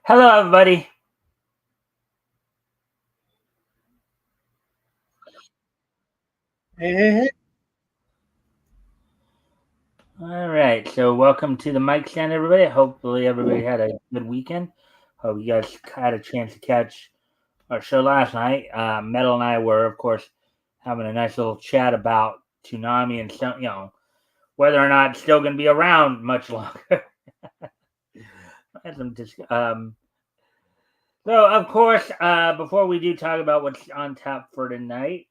Hello, everybody. Hey. All right, so welcome to the Mikestand, everybody. Hopefully, everybody had a good weekend. Hope you guys had a chance to catch our show last night. Metal and I were, of course, having a nice little chat about tsunami and some, whether or not it's still going to be around much longer. So, of course, before we do talk about what's on tap for tonight,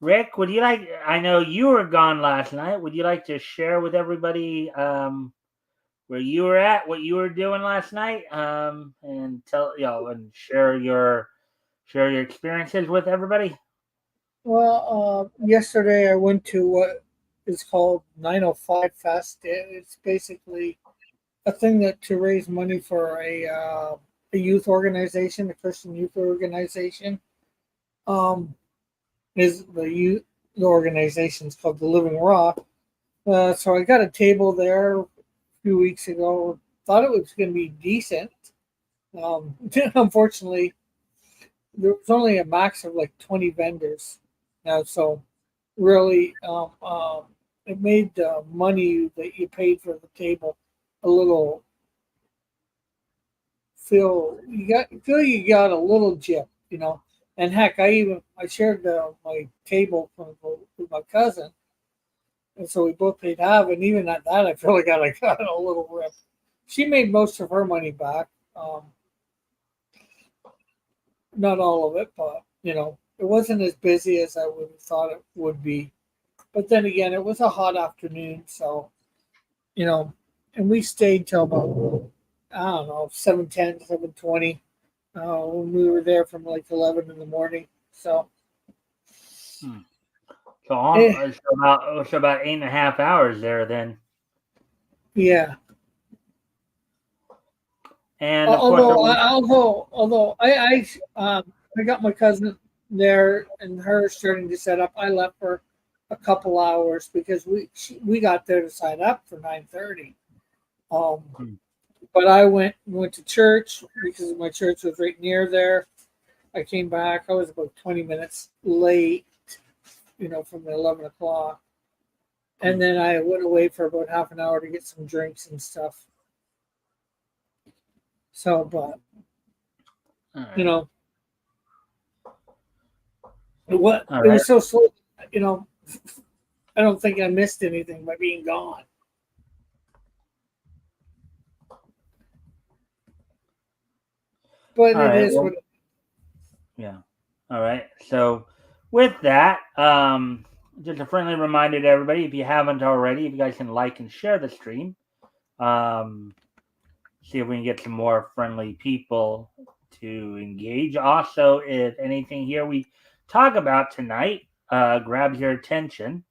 Rick, would you like? I know you were gone last night. Would you like to share with everybody where you were at, what you were doing last night, and tell and share your experiences with everybody? Well, yesterday I went to what is called 905 Fest. It's basically a thing that to raise money for a youth organization, a Christian youth organization. Um, is the organization is called the Living Rock. So I got a table there a few weeks ago. Thought it was going to be decent. Unfortunately, there was only a max of like 20 vendors. So really, it made the money that you paid for the table a little feel you got a little gypped. And heck, I shared my table with my cousin, and so we both paid half. And even at that, I feel like I got a little rip. She made most of her money back, not all of it, but it wasn't as busy as I would have thought it would be. But then again, it was a hot afternoon, so you know, and we stayed till about I don't know 7:10, 7:20. When we were there from like 11 in the morning. So Hmm. So, eh, about 8.5 hours there then, yeah. and of course, Although I got my cousin there and her starting to set up. I left for a couple hours because we got there to sign up for 9:30. Um, hmm. but I went to church because my church was right near there. I came back. I was about 20 minutes late, from the 11 o'clock, Hmm. and then I went away for about half an hour to get some drinks and stuff. So, but All you right, know, all it right, was so slow. You know, I don't think I missed anything by being gone. But all it right. is Well, what. yeah. All right. So, with that, just a friendly reminder to everybody: if you haven't already, if you guys can like and share the stream. Um, See if we can get some more friendly people to engage. Also, if anything here we talk about tonight grabs your attention,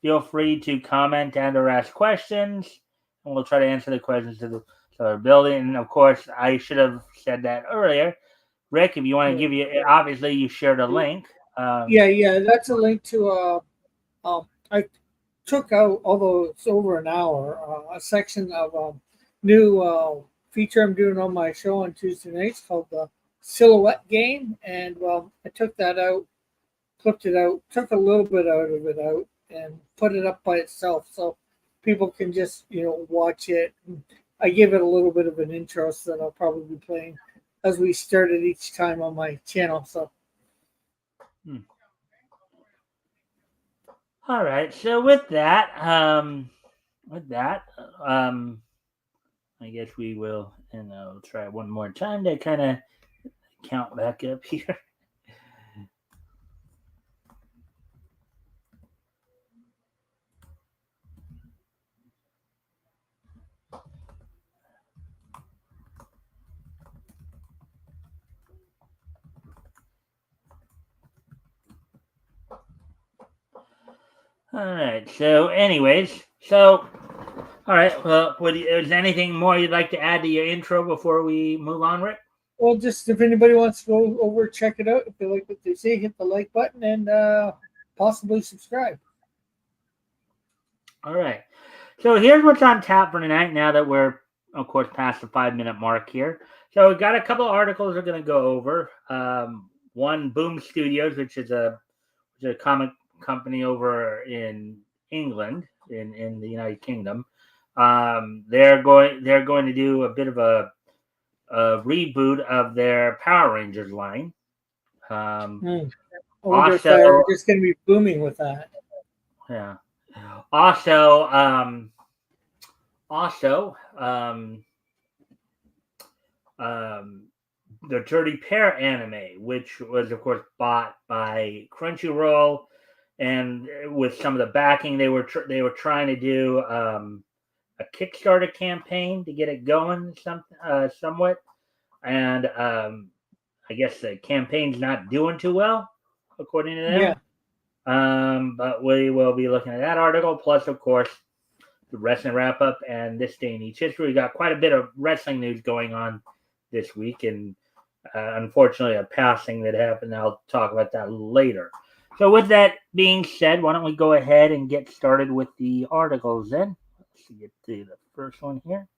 feel free to comment and or ask questions, and we'll try to answer the questions to our building. And of course, I should have said that earlier. Rick, if you want to give you, obviously you shared a link. Yeah. That's a link to. I took out, although it's over an hour, a section of new feature I'm doing on my show on Tuesday nights called the Silhouette Game, and I took that out, clipped it out, took a little bit out of it out, and put it up by itself so people can just watch it. I give it a little bit of an intro so that I'll probably be playing as we started each time on my channel. So Hmm. All right. So with that, um, I guess we will, and I'll try one more time to kind of count back up here. All right. So, anyways, all right. Well, is there anything more you'd like to add to your intro before we move on, Rick? well, just if anybody wants to go over check it out, if they like what they see, hit the like button and possibly subscribe. All right. So here's what's on tap for tonight. Now that we're of course, past the 5 minute mark here. So we got a couple articles we're going to go over. One, Boom Studios, which is a comic company over in England, in the United Kingdom. They're going to do a bit of a reboot of their Power Rangers line. Um, Hmm. I wonder if also, they're just going to be booming with that. yeah. Also, also, um, the Dirty Pair anime, which was of course bought by Crunchyroll, and with some of the backing, they were trying to do a Kickstarter campaign to get it going somewhat, and I guess the campaign's not doing too well, according to Yeah. them. But we will be looking at that article, plus of course the wrestling wrap up and this day in each history. We got quite a bit of wrestling news going on this week, and unfortunately, a passing that happened. I'll talk about that later. So, with that being said, why don't we go ahead and get started with the articles then? Let's get to the first one here.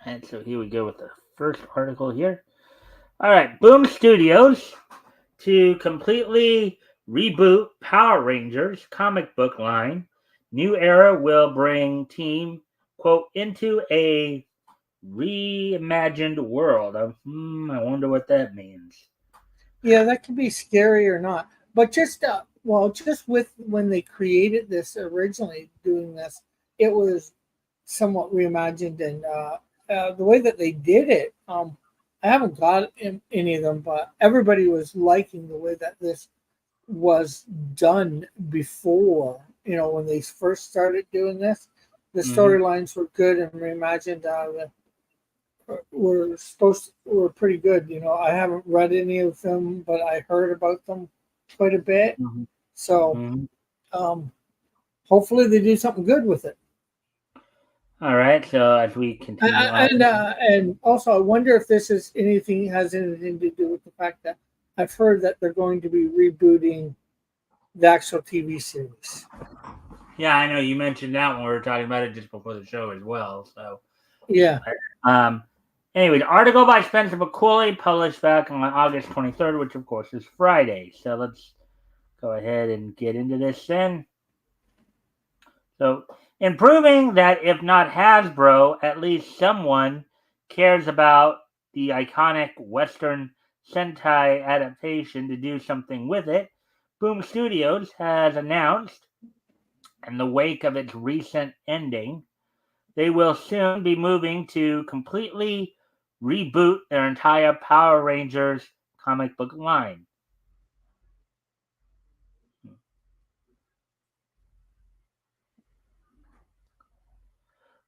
All right, so here we go with the first article here. All right, Boom Studios to completely reboot Power Rangers comic book line. New era will bring team, quote, into a reimagined world. I wonder what that means. Yeah, that could be scary or not. But just just with when they created this originally, doing this, it was somewhat reimagined, and the way that they did it, I haven't got any of them, but everybody was liking the way that this was done before. You know, when they first started doing this, the Mm-hmm. storylines were good and reimagined. Were pretty good. You know, I haven't read any of them, but I heard about them quite a bit. Mm-hmm. So Mm-hmm. um, hopefully they do something good with it. All right. So as we continue on, And also, I wonder if this is anything has anything to do with the fact that I've heard that they're going to be rebooting the actual TV series. yeah, I know you mentioned that when we were talking about it just before the show as well. So, Yeah. um, anyway, the article by Spencer McCauley published back on August 23rd, which of course is Friday. So let's go ahead and get into this then. So, improving that if not Hasbro, at least someone cares about the iconic Western Sentai adaptation to do something with it, Boom Studios has announced, in the wake of its recent ending, they will soon be moving to completely reboot their entire Power Rangers comic book line.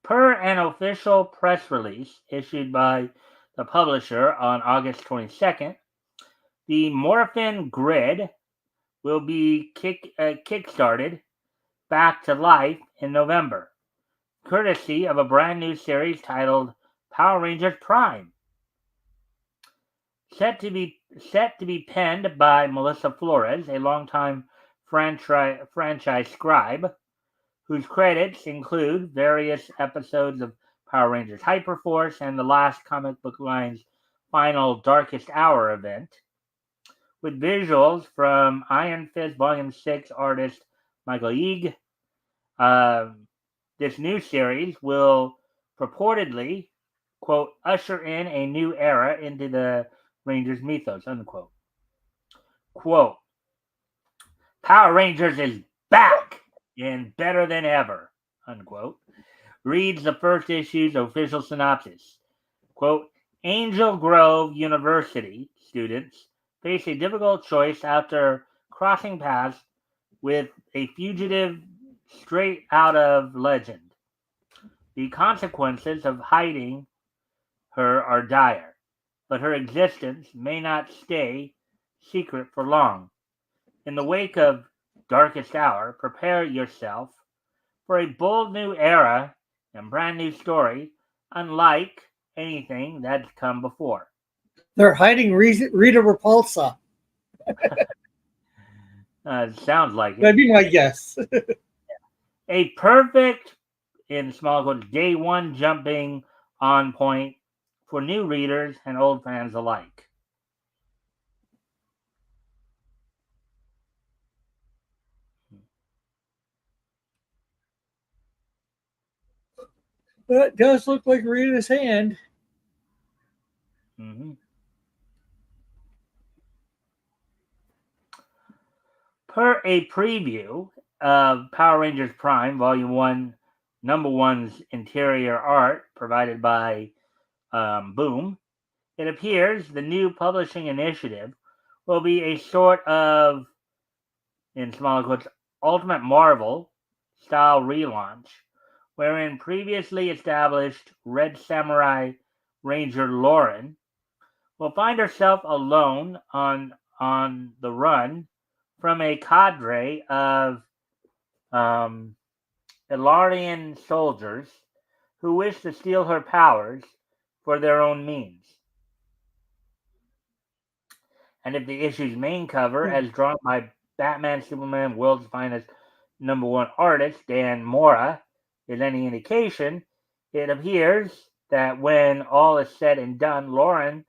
Per an official press release issued by the publisher on August 22nd, the Morphin Grid will be kickstarted back to life in November, courtesy of a brand new series titled Power Rangers Prime, set to be penned by Melissa Flores, a longtime franchise scribe, whose credits include various episodes of Power Rangers Hyperforce and the last comic book line's final Darkest Hour event, with visuals from Iron Fist Volume 6 artist Michael Yeague. Um, this new series will purportedly, quote, usher in a new era into the Rangers mythos, unquote. Quote, Power Rangers is back and better than ever, unquote, reads the first issue's official synopsis. Quote, Angel Grove University students face a difficult choice after crossing paths with a fugitive straight out of legend. The consequences of hiding her are dire, but her existence may not stay secret for long. In the wake of Darkest Hour, prepare yourself for a bold new era and brand new story, unlike anything that's come before. They're hiding Rita Repulsa. Sounds like it. That'd be my guess. A perfect, in small quotes, day one jumping on point for new readers and old fans alike. That does look like Rita's hand. Mm-hmm. Per a preview of Power Rangers Prime, Volume 1, Number 1's interior art provided by Boom, it appears the new publishing initiative will be a sort of, in smaller quotes, Ultimate Marvel style relaunch, wherein previously established Red Samurai Ranger Lauren will find herself alone on the run from a cadre of um, Ilarian soldiers who wish to steal her powers for their own means. And if the issue's main cover, as drawn by Batman Superman World's Finest number one artist, Dan Mora, is any indication, it appears that when all is said and done, Lauren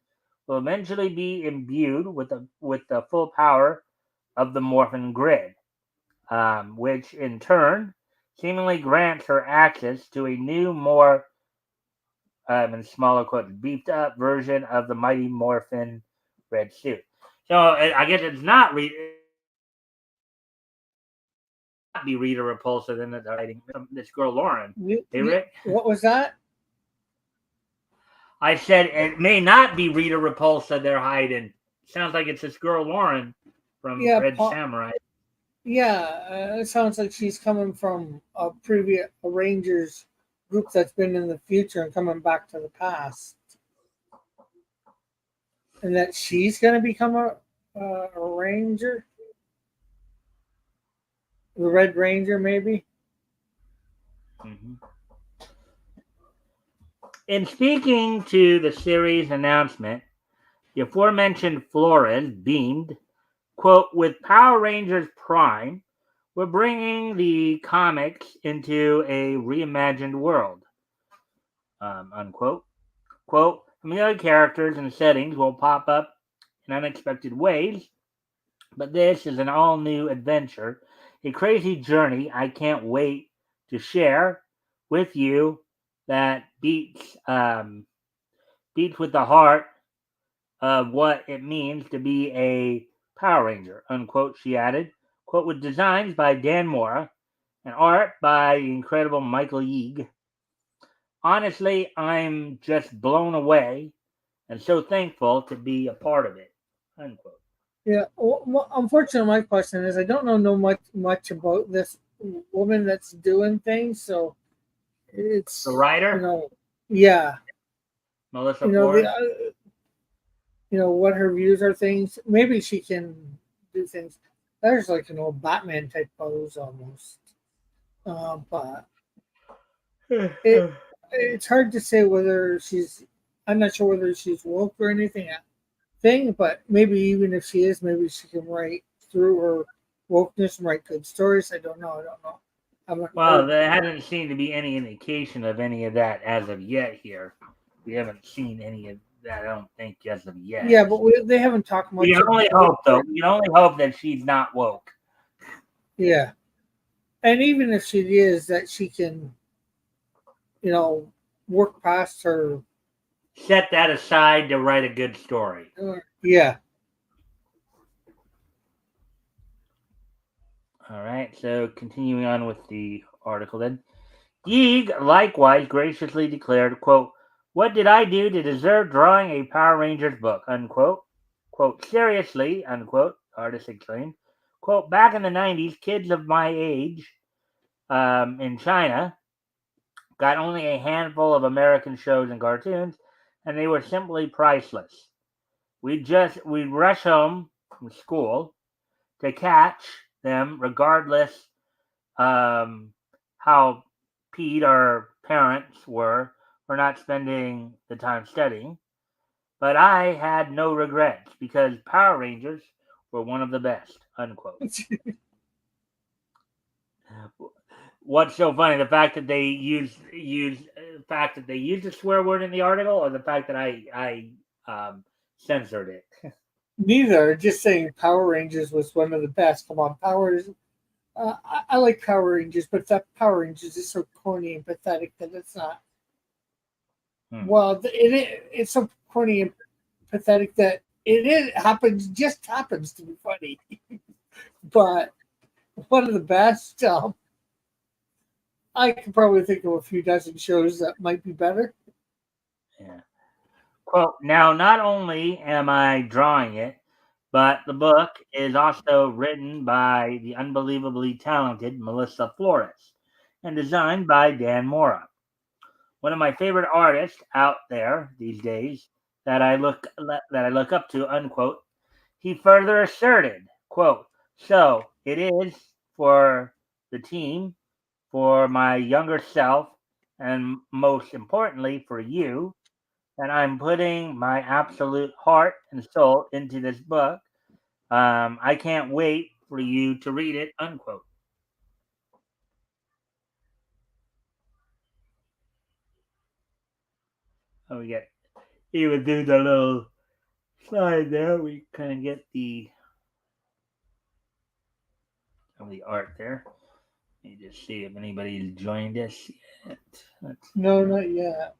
will eventually be imbued with the full power of the Morphin Grid, which in turn seemingly grants her access to a new, more, in smaller quotes, beefed up version of the Mighty Morphin red suit. So I guess it's not be Rita Repulsa than they're hiding this girl Lauren. Hey, Rick? What was that? I said it may not be Rita Repulsa they're hiding. Sounds like it's this girl Lauren from Red Samurai. Yeah, it sounds like she's coming from a previous Rangers group that's been in the future and coming back to the past, and that she's going to become a Ranger, the Red Ranger, maybe. Mm-hmm. In speaking to the series announcement, the aforementioned Flores beamed, quote, "With Power Rangers Prime, we're bringing the comics into a reimagined world," unquote. Quote, "Familiar characters and settings will pop up in unexpected ways, but this is an all-new adventure, a crazy journey I can't wait to share with you that beats with the heart of what it means to be a Power Ranger," unquote, she added. Quote, "with designs by Dan Mora and art by the incredible Michael Yeague. Honestly, I'm just blown away and so thankful to be a part of it," unquote. Yeah. Well, unfortunately, my question is I don't know much about this woman that's doing things, so it's The writer, yeah, Melissa Flores. What her views are things. Maybe she can do things. There's like an old Batman type pose almost, but it's hard to say whether she's. I'm not sure whether she's woke or anything thing, but maybe even if she is, maybe she can write through her wokeness and write good stories. I don't know. Well, there hasn't seemed to be any indication of any of that as of yet here. We haven't seen any of that, I don't think, as of yet. Yeah, but they haven't talked much. We can only hope, though. We can only hope that she's not woke. Yeah. And even if she is, that she can, work past her. Set that aside to write a good story. Yeah. All right, so continuing on with the article then. Yeague likewise graciously declared, quote, "What did I do to deserve drawing a Power Rangers book?" Unquote. Quote, "Seriously," unquote, artist exclaimed. Quote, "Back in the 90s, kids of my age in China got only a handful of American shows and cartoons, and they were simply priceless. We'd rush home from school to catch them regardless how Pete, our parents, were for not spending the time studying. but I had no regrets because Power Rangers were one of the best. Unquote. What's so funny? The fact that they used a swear word in the article, or the fact that I censored it. Neither. Just saying Power Rangers was one of the best. Come on, Powers. I like Power Rangers, but that Power Rangers is so corny and pathetic that it's not. Well, it's so corny and pathetic that just happens to be funny. But one of the best. I could probably think of a few dozen shows that might be better. Yeah. Quote, now not only am I drawing it, but the book is also written by the unbelievably talented Melissa Flores and designed by Dan Mora, one of my favorite artists out there these days that I look up to, unquote. He further asserted, quote, so it is for the team, for my younger self, and most importantly for you, that I'm putting my absolute heart and soul into this book. I can't wait for you to read it, unquote. Oh, we get even do the little slide there. We kind of get the art there. Let me just see if anybody's joined us yet. No, not yet.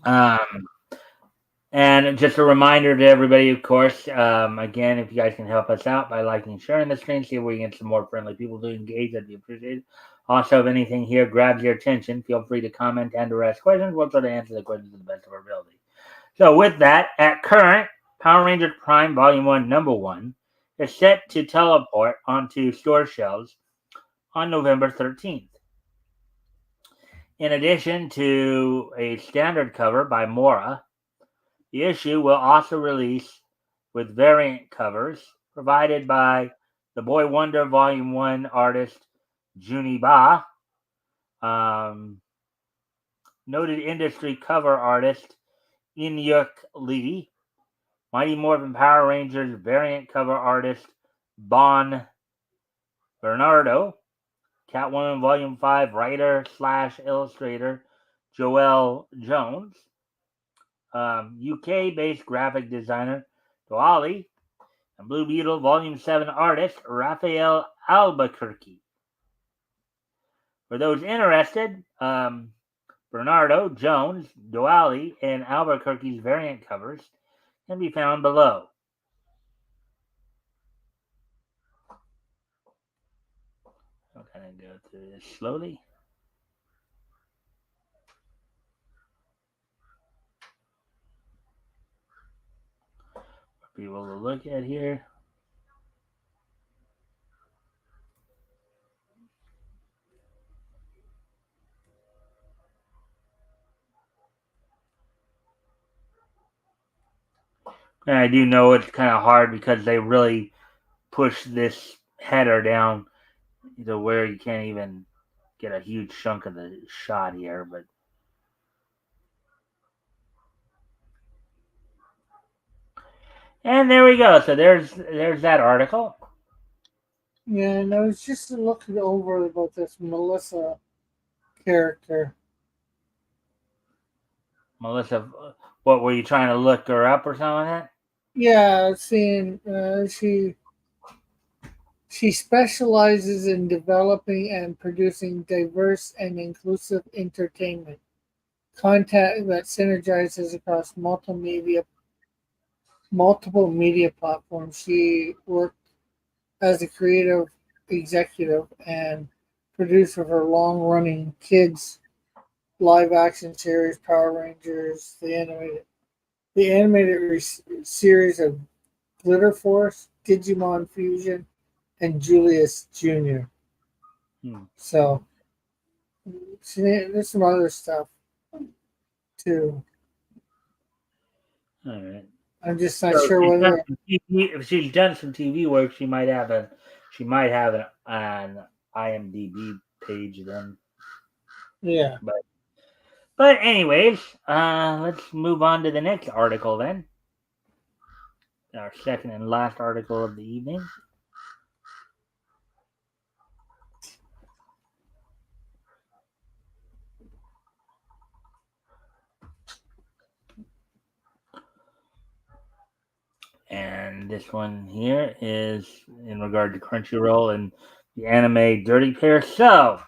Um, and just a reminder to everybody, of course, again, if you guys can help us out by liking and sharing the stream, see if we can get some more friendly people to engage, that'd be appreciated. Also, if anything here grabs your attention, feel free to comment and or ask questions. We'll try to answer the questions to the best of our ability. So, with that, at current, Power Rangers Prime Volume 1, Number 1 is set to teleport onto store shelves on November 13th. In addition to a standard cover by Mora, the issue will also release with variant covers provided by the Boy Wonder Volume 1 artist Juni Ba, noted industry cover artist Inyuk Lee, Mighty Morphin Power Rangers variant cover artist Bon Bernardo, Catwoman Volume 5 writer/illustrator Joelle Jones, UK-based graphic designer Doali, and Blue Beetle Volume 7 artist Raphael Albuquerque. For those interested, Bernardo, Jones, Doali, and Albuquerque's variant covers can be found below. I'm going to go through this slowly. For people to look at here. And I do know it's kind of hard because they really push this header down to where you can't even get a huge chunk of the shot here, but and there we go. So there's that article. Yeah, and I was just looking over about this Melissa character. Melissa, what were you trying to look her up or something like that? Yeah, seeing she specializes in developing and producing diverse and inclusive entertainment content that synergizes across multiple media platforms. She worked as a creative executive and producer for long-running kids live-action series Power Rangers, the animated series of Glitter Force, Digimon Fusion, and Julius Jr. So there's some other stuff too. All right. I'm just not sure whether if she's done some TV work, she might have an IMDb page then. Yeah. But anyways, let's move on to the next article then. Our second and last article of the evening. And this one here is in regard to Crunchyroll and the anime Dirty Pair. So,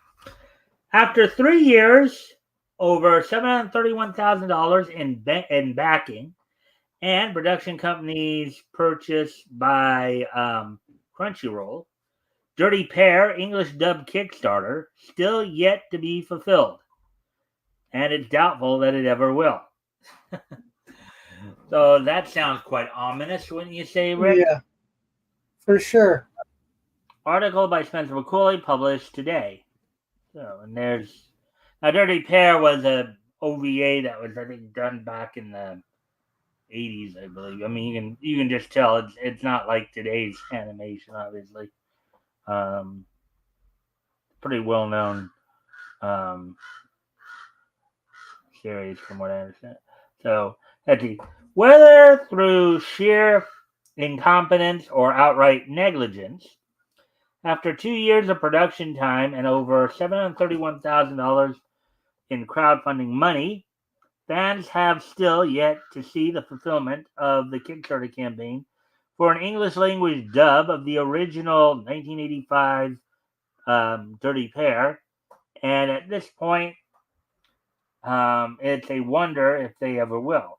after 3 years, over $731,000 in backing, and production companies purchased by Crunchyroll, Dirty Pair English dub Kickstarter still yet to be fulfilled, and it's doubtful that it ever will. So that sounds quite ominous, wouldn't you say, Rick? Yeah, for sure. Article by Spencer McCauley published today. So, and there's now Dirty Pair was a OVA that was I think done back in the 80s, I believe. I mean, you can just tell it's not like today's animation, obviously. Um, Pretty well known um, series, from what I understand. So let's see. Whether through sheer incompetence or outright negligence, after 2 years of production time and over $731,000 in crowdfunding money, fans have still yet to see the fulfillment of the Kickstarter campaign for an English language dub of the original 1985 Dirty Pair. And at this point, it's a wonder if they ever will.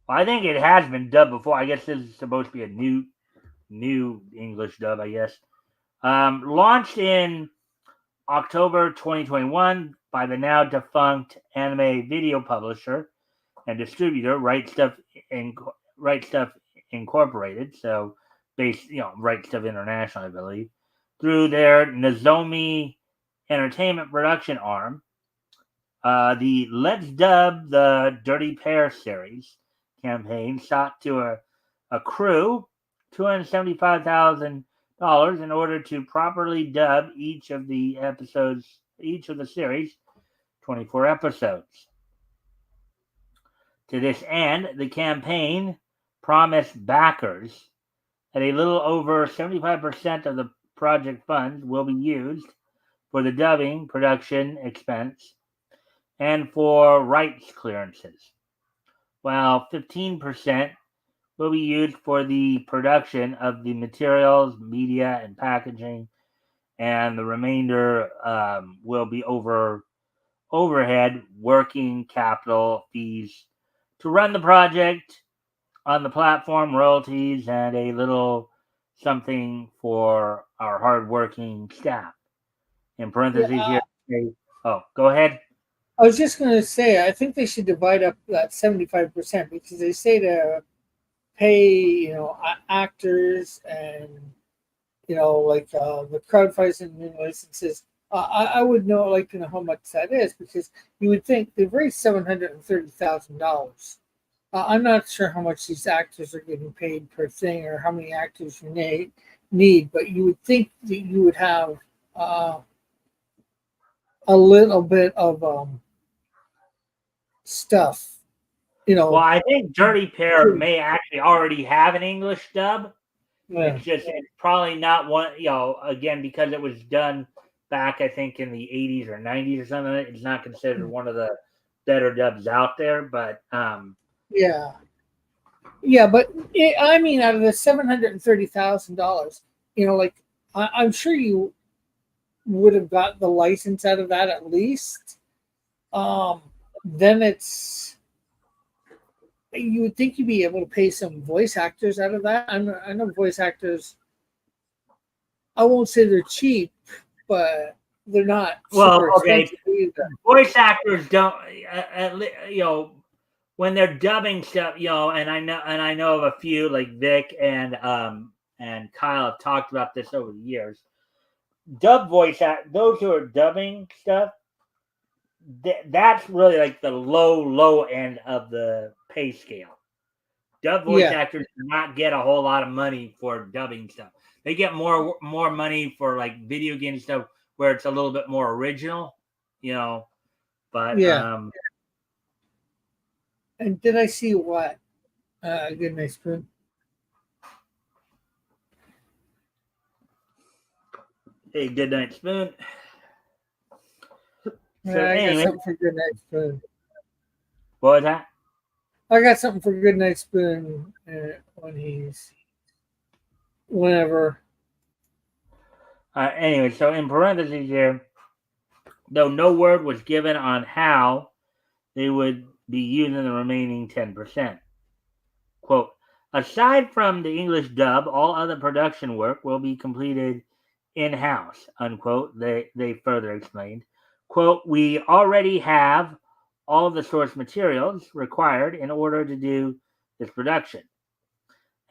Well, I think it has been dubbed before. I guess this is supposed to be a new English dub, I guess. Launched in October 2021 by the now defunct anime video publisher and distributor Right Stuff Incorporated. So based, Right Stuff International, I believe, through their Nozomi Entertainment production arm. The Let's Dub the Dirty Pair series campaign sought to accrue $275,000 in order to properly dub each of the series, 24 episodes. To this end, the campaign promised backers that a little over 75% of the project funds will be used for the dubbing production expense and for rights clearances, while 15% will be used for the production of the materials, media, and packaging, and the remainder will be overhead working capital fees to run the project on the platform, royalties, and a little something for our hardworking staff. In Yeah, parentheses here. Go ahead. I was just going to say, I think they should divide up that 75% because they say to pay, actors and, like the crowdfunding and licenses. I would like to know how much that is because you would think they've raised $730,000. I'm not sure how much these actors are getting paid per thing or how many actors you need, but you would think that you would have uh, a little bit of stuff, Well, I think Dirty Pair may actually already have an English dub. Yeah. It's probably not one, again, because it was done back, I think, in the 80s or 90s or something. It's not considered one of the better dubs out there, but yeah, but I mean, out of the $730,000, I'm sure you would have got the license out of that at least. Then you would think you'd be able to pay some voice actors out of that. I know voice actors. I won't say they're cheap, but they're not super expensive either. Voice actors don't, when they're dubbing stuff, and I know of a few like Vic and Kyle have talked about this over the years. Dub voice those who are dubbing stuff, that's really like the low end of the pay scale. Dub voice actors do not get a whole lot of money for dubbing stuff. They get more money for like video game stuff where it's a little bit more original. But Yeah. And did I see what? A good night spoon. a good night spoon. So I got anyway, something for good night spoon. what was that? I got something for good night spoon when he's whenever. Anyway, so in parentheses here, though no word was given on how they would be using the remaining 10%. Quote, aside from the English dub, all other production work will be completed in-house, unquote, they further explained. Quote, we already have all of the source materials required in order to do this production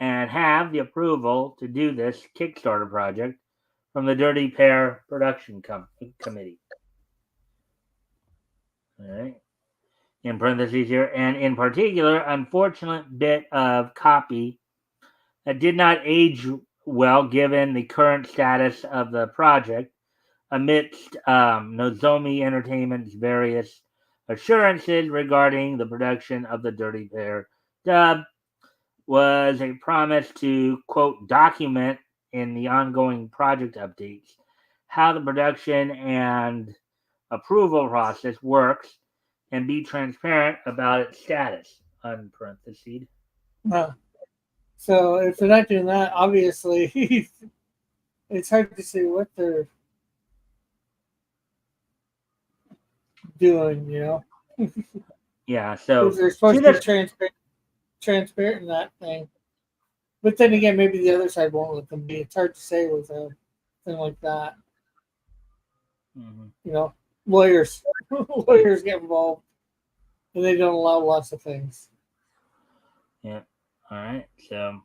and have the approval to do this Kickstarter project from the Dirty Pair Production Committee. All right. In parentheses here, and in particular, unfortunate bit of copy that did not age well given the current status of the project amidst Nozomi Entertainment's various assurances regarding the production of the Dirty Pair dub was a promise to, quote, document in the ongoing project updates how the production and approval process works and be transparent about its status, unparenthesed. So if they're not doing that, obviously, it's hard to say what they're doing. Yeah, Because so they're to supposed to be this, transparent in that thing. But then again, maybe the other side won't let them be. It's hard to say with a thing like that. mhm, Lawyers, lawyers get involved, and they don't allow lots of things. yeah, all right, so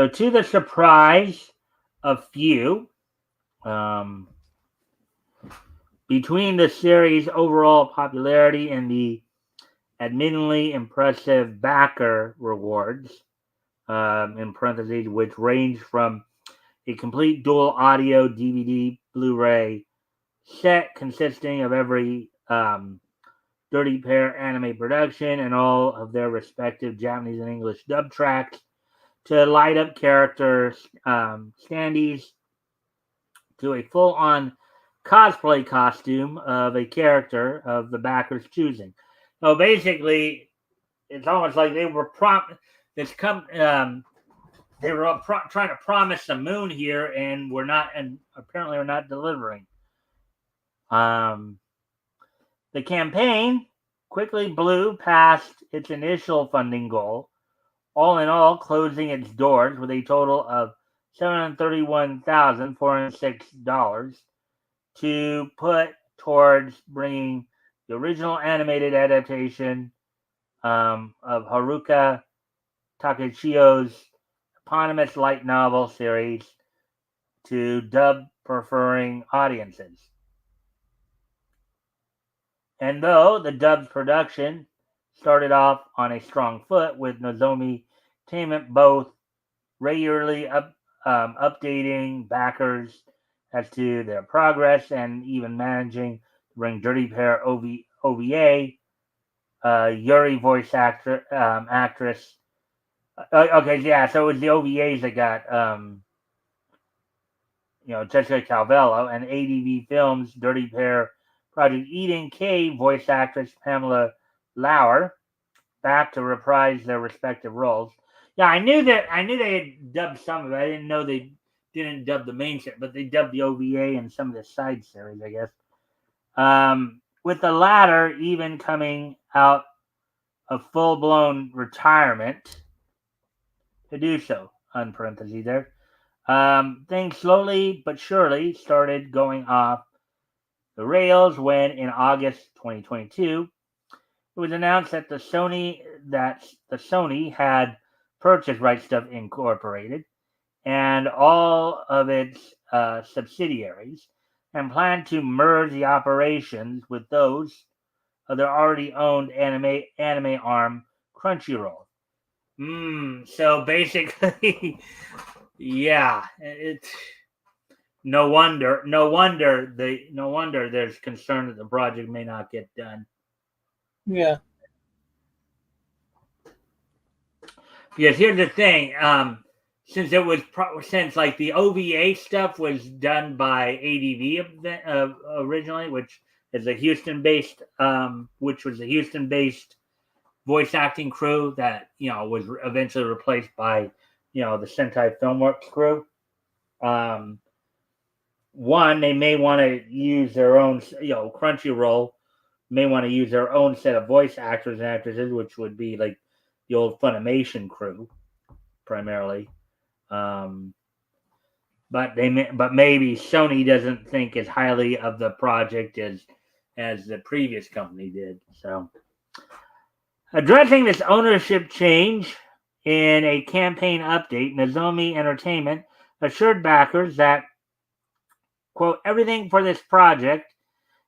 to the surprise of few, um, between the series' overall popularity and the admittedly impressive backer rewards, in parentheses, which range from a complete dual audio DVD Blu-ray set consisting of every Dirty Pair anime production and all of their respective Japanese and English dub tracks to light up character standees to a full-on cosplay costume of a character of the backer's choosing. So basically, it's almost like they were they were trying to promise the moon here, and we're not, and apparently we're not delivering. Um, the campaign quickly blew past its initial funding goal, all in all closing its doors with a total of $731,406 to put towards bringing the original animated adaptation of Haruka Takeshio's eponymous light novel series to dub preferring audiences. And though the dub's production started off on a strong foot with Nozomi Entertainment both regularly updating backers as to their progress and even managing to bring Dirty Pair OVA, Yuri voice actress. Okay, yeah, so it was the OVAs that got Jessica Calvello, and ADV Films Dirty Pair Project Eden Cave voice actress Pamela Lauer back to reprise their respective roles. Yeah, I knew they had dubbed some of it. I didn't know they didn't dub the main series, but they dubbed the OVA and some of the side series, I guess. With the latter even coming out of full blown retirement to do so. Unparentheses there. Things slowly but surely started going off the rails when, in August 2022, it was announced that the Sony had purchased Right Stuff Incorporated and all of its subsidiaries and planned to merge the operations with those of their already owned anime arm Crunchyroll. So basically, yeah, no wonder there's concern that the project may not get done. Yeah. Because here's the thing, since it was since like the OVA stuff was done by ADV originally, which is a Houston-based, which was a Houston-based voice acting crew that was eventually replaced by the Sentai Filmworks crew. Um, One, they may want to use their own, Crunchyroll may want to use their own set of voice actors and actresses, which would be like the old Funimation crew primarily. Um, but maybe Sony doesn't think as highly of the project as the previous company did. So, addressing this ownership change in a campaign update, Nozomi Entertainment assured backers that, quote, everything for this project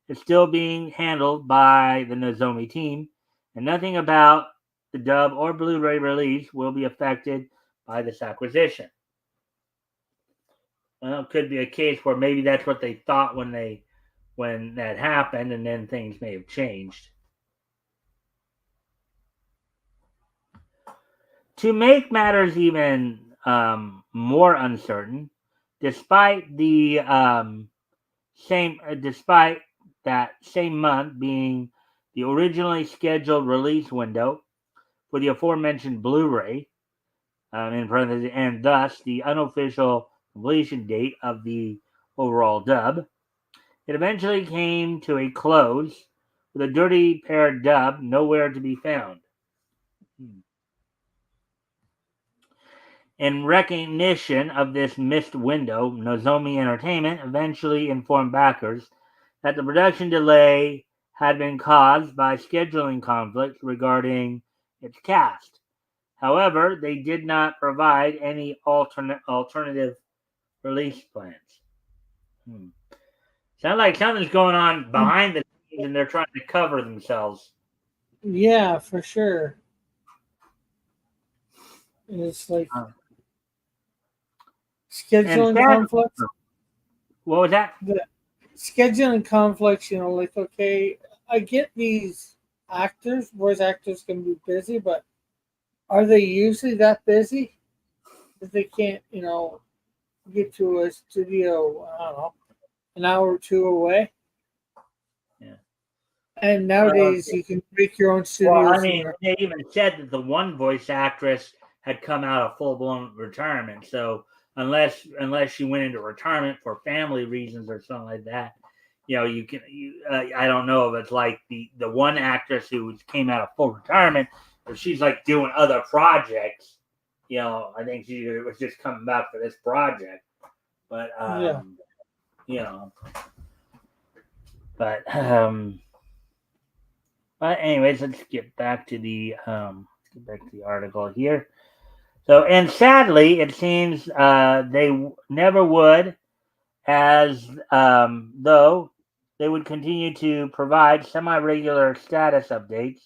is still being handled by the Nozomi team, and nothing about the dub or Blu-ray release will be affected by this acquisition. Well, it could be a case where maybe that's what they thought when that happened, and then things may have changed. To make matters even more uncertain, despite the despite that same month being the originally scheduled release window for the aforementioned Blu-ray, in parentheses, and thus the unofficial completion date of the overall dub, it eventually came to a close with a dirty paired dub nowhere to be found. In recognition of this missed window, Nozomi Entertainment eventually informed backers that the production delay had been caused by scheduling conflicts regarding its cast. However, they did not provide any alternative release plans. Sounds like something's going on behind the scenes and they're trying to cover themselves. Yeah, for sure. It's like scheduling conflicts. What was that? The scheduling conflicts, like, okay, I get these actors, voice actors can be busy, but are they usually that busy that they can't, get to a studio, I don't know, an hour or two away? Yeah. And nowadays you can make your own studios. Well, I mean, they even said that the one voice actress had come out of full-blown retirement. So unless she went into retirement for family reasons or something like that, you can. I don't know if it's like the one actress who came out of full retirement, if she's like doing other projects. I think she was just coming back for this project. But But anyways, let's get back to the article here. So, and sadly, it seems they never would, as though they would continue to provide semi-regular status updates.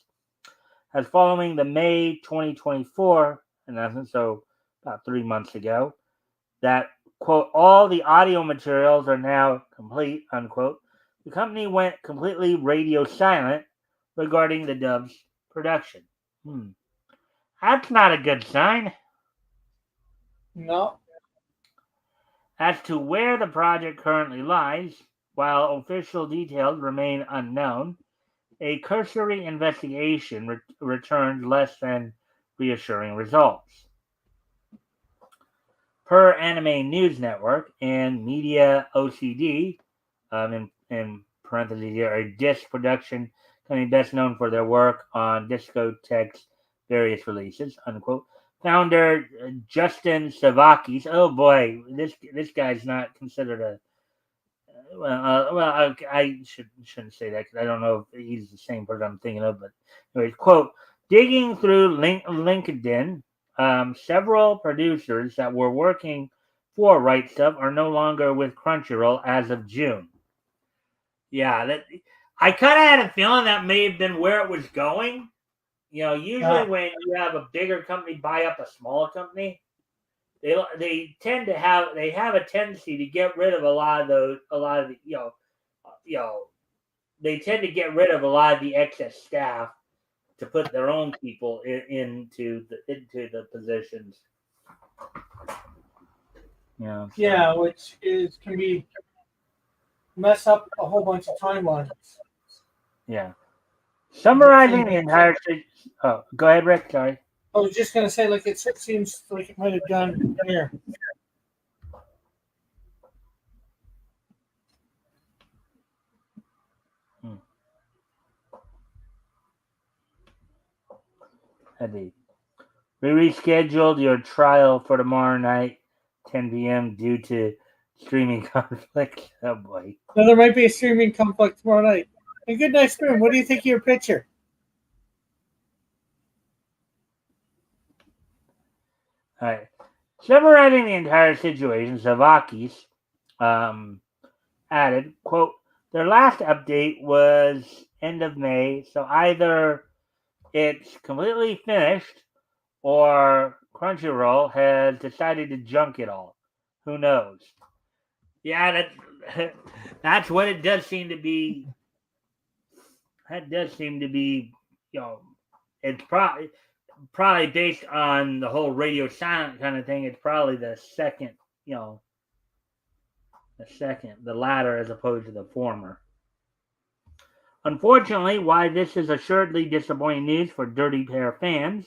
As following the May 2024 announcement, so about 3 months ago, that, quote, all the audio materials are now complete, unquote, the company went completely radio silent regarding the dub's production. That's not a good sign. No. As to where the project currently lies, while official details remain unknown, a cursory investigation returned less than reassuring results. Per Anime News Network and Media OCD, in parentheses here, a disc production company best known for their work on Discotek's various releases, unquote. Founder Justin Savakis. Oh boy, this guy's not considered a. I shouldn't say that because I don't know if he's the same person I'm thinking of. But anyways, quote: digging through LinkedIn, several producers that were working for Right Stuff are no longer with Crunchyroll as of June. Yeah, I kind of had a feeling that may have been where it was going. Usually when you have a bigger company buy up a smaller company, they tend to have a tendency to get rid of a lot of the they tend to get rid of a lot of the excess staff to put their own people into the positions. So. Yeah, which can be mess up a whole bunch of timelines. Yeah. Summarizing the entire. Oh, go ahead, Rick. Sorry. I was just gonna say, like, it seems like it might have done here. We rescheduled your trial for tomorrow night, 10 p.m. due to streaming conflict. Oh boy. Now there might be a streaming conflict tomorrow night. And good night, Spoon. What do you think of your picture? All right. Summarizing the entire situation, Zavakis added, quote, their last update was end of May, so either it's completely finished or Crunchyroll has decided to junk it all. Who knows? Yeah, that's what it does seem to be. That does seem to be, it's probably based on the whole radio silent kind of thing. It's probably the second, the latter as opposed to the former. Unfortunately, while this is assuredly disappointing news for Dirty Pair fans,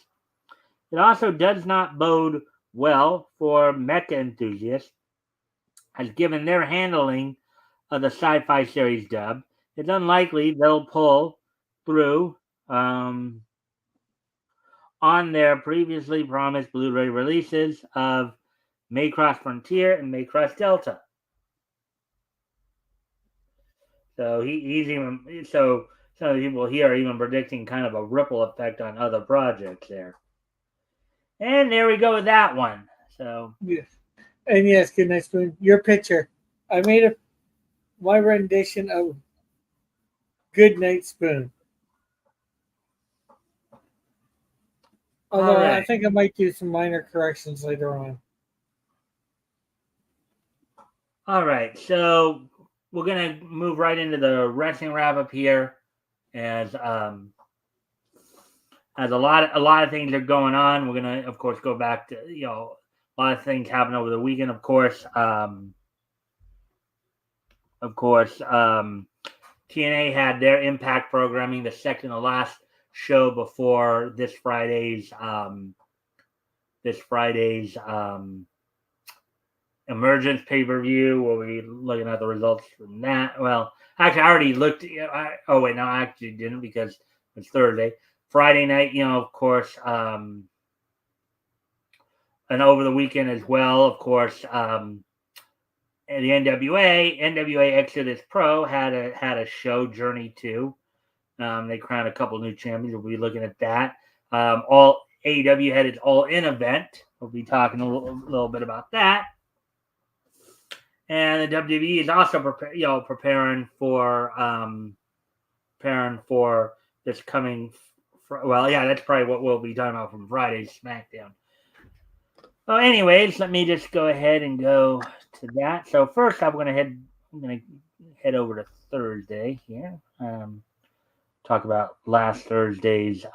it also does not bode well for mecha enthusiasts, as given their handling of the sci-fi series dub, it's unlikely they'll pull through on their previously promised Blu-ray releases of Macross Frontier and Macross Delta. So he's even some of the people here are even predicting kind of a ripple effect on other projects there. And there we go with that one. So yes, and yes, good night, Spoon. Your picture. I made my rendition of Good Night Spoon. Although right. I think I might do some minor corrections later on. All right, so we're gonna move right into the wrestling wrap up here, as a lot of things are going on. We're gonna, of course, go back to a lot of things happened over the weekend. Of course, TNA had their Impact programming, the second to last show before this Friday's Emergence pay-per-view. We'll be looking at the results from that. Well, actually, I already looked. I actually didn't, because it's Thursday. Friday night, of course, and over the weekend as well, of course, the NWA Exodus Pro had a show, Journey 2. They crowned a couple new champions. We'll be looking at that. All AEW had its All-In event. We'll be talking a little bit about that. And the WWE is also preparing for this coming. That's probably what we'll be talking about from Friday's SmackDown. Well, anyways, let me just go ahead and go to that. So first, I'm gonna head over to Thursday here. Talk about last Thursday's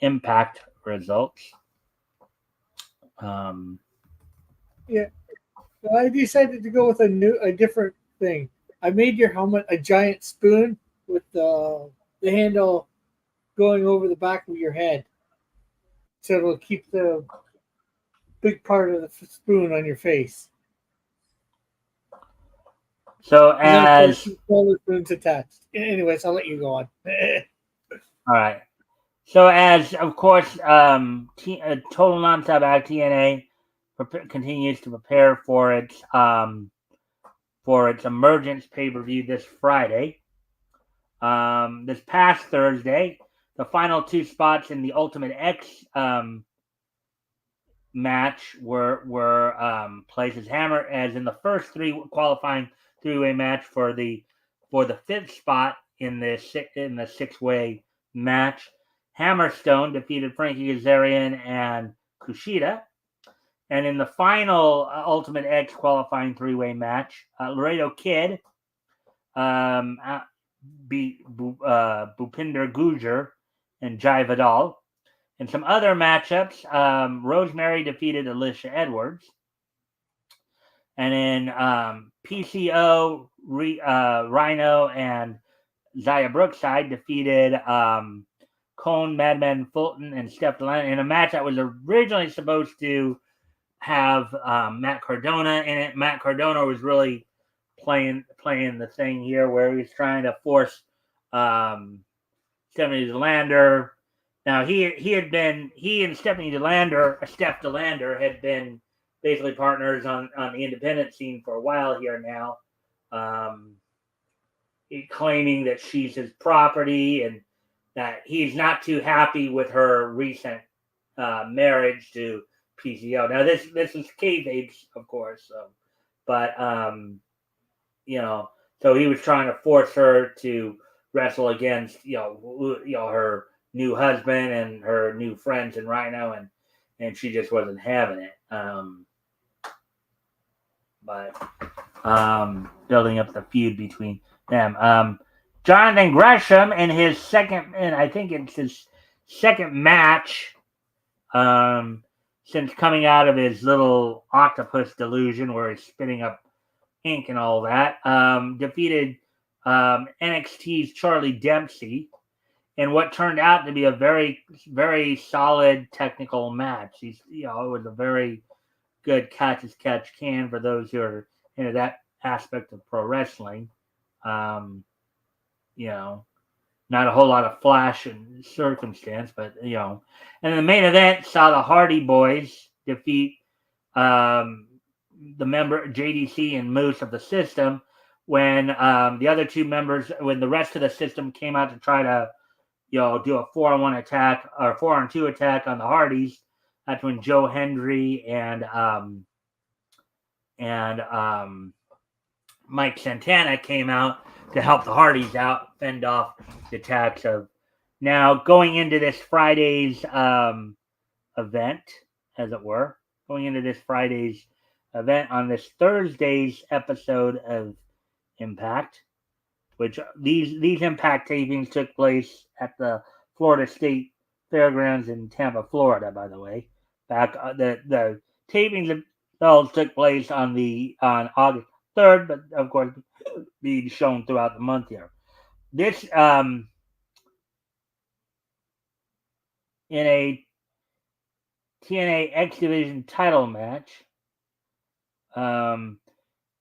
Impact results. Yeah. I decided to go with a different thing. I made your helmet a giant spoon with the handle going over the back of your head, so it'll keep the big part of the spoon on your face. So as spoons attached. Anyways, I'll let you go on. All right. So as of course, Total Nonstop Act TNA continues to prepare for its Emergence pay-per-view this Friday. This past Thursday, the final two spots in the Ultimate X match were placed as Hammer, as in the first three qualifying three-way match for the fifth spot in the six-way match. Hammerstone defeated Frankie Kazarian and Kushida. And in the final Ultimate X qualifying three-way match, Laredo Kid beat Bhupinder Gujar and Jai Vidal. In some other matchups, Rosemary defeated Alicia Edwards. And in PCO, Rhino and Zaya Brookside defeated Cone, Madman Fulton, and Steph Delaney in a match that was originally supposed to have Matt Cardona in it. Matt Cardona was really playing the thing here where he was trying to force Stephanie DeLander. Now he and Stephanie DeLander, Steph DeLander, had been basically partners on the independent scene for a while here now. Claiming that she's his property and that he's not too happy with her recent marriage to PCO. Now this is kayfabe, of course. So, but so he was trying to force her to wrestle against her new husband and her new friends in Rhino, and she just wasn't having it. But building up the feud between them. Jonathan Gresham in his second, and I think it's his second match since coming out of his little octopus delusion where he's spitting up ink and all that, defeated NXT's Charlie Dempsey in what turned out to be a very, very solid technical match. It was a very good catch as catch can for those who are into that aspect of pro wrestling. Not a whole lot of flash and circumstance, but and the main event saw the Hardy Boys defeat the member JDC and Moose of the System when the other two members, when the rest of the system came out to try to do a 4-on-1 attack or 4-on-2 attack on the Hardys. That's when Joe Hendry and Mike Santana came out to help the Hardys out, fend off the attacks of. Now, going into this Friday's event, as it were, going into this Friday's event on this Thursday's episode of Impact, which these Impact tapings took place at the Florida State Fairgrounds in Tampa, Florida, by the way. Back the tapings themselves took place on August 3rd, but of course being shown throughout the month here. This in a TNA X Division title match,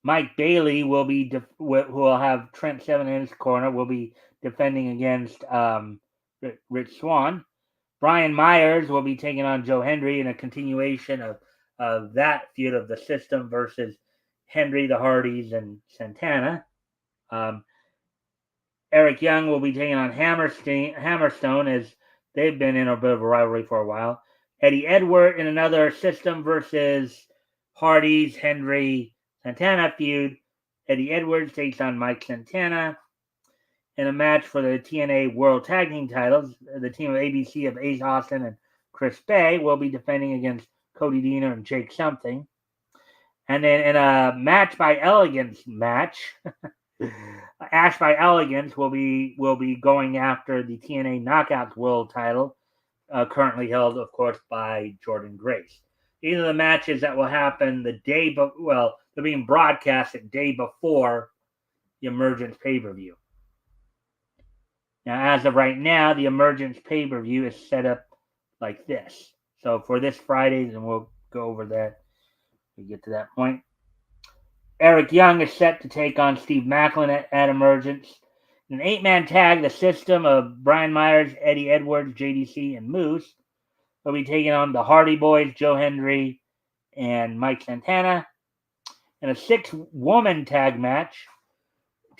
Mike Bailey will be who will have Trent Seven in his corner, will be defending against Rich Swann. Brian Myers will be taking on Joe Hendry in a continuation of that feud of the system versus Hendry, the Hardys, and Santana. Eric Young will be taking on Hammerstone, as they've been in a bit of a rivalry for a while. Eddie Edward in another system versus Hardys, Hendry, Santana feud. Eddie Edwards takes on Mike Santana. In a match for the TNA World Tag Team titles, the team of ABC of Ace Austin and Chris Bay will be defending against Cody Deaner and Jake Something. And then in a Match by Elegance match, Ash by Elegance will be going after the TNA Knockouts World title, currently held, of course, by Jordan Grace. These are the matches that will happen the day, they're being broadcast the day before the Emergence pay-per-view. Now, as of right now, the Emergence pay-per-view is set up like this. So for this Friday, and we'll go over that when we get to that point. Eric Young is set to take on Steve Macklin at Emergence. In an 8-man tag, the system of Brian Myers, Eddie Edwards, JDC, and Moose will be taking on the Hardy Boys, Joe Hendry, and Mike Santana. In a 6-woman tag match,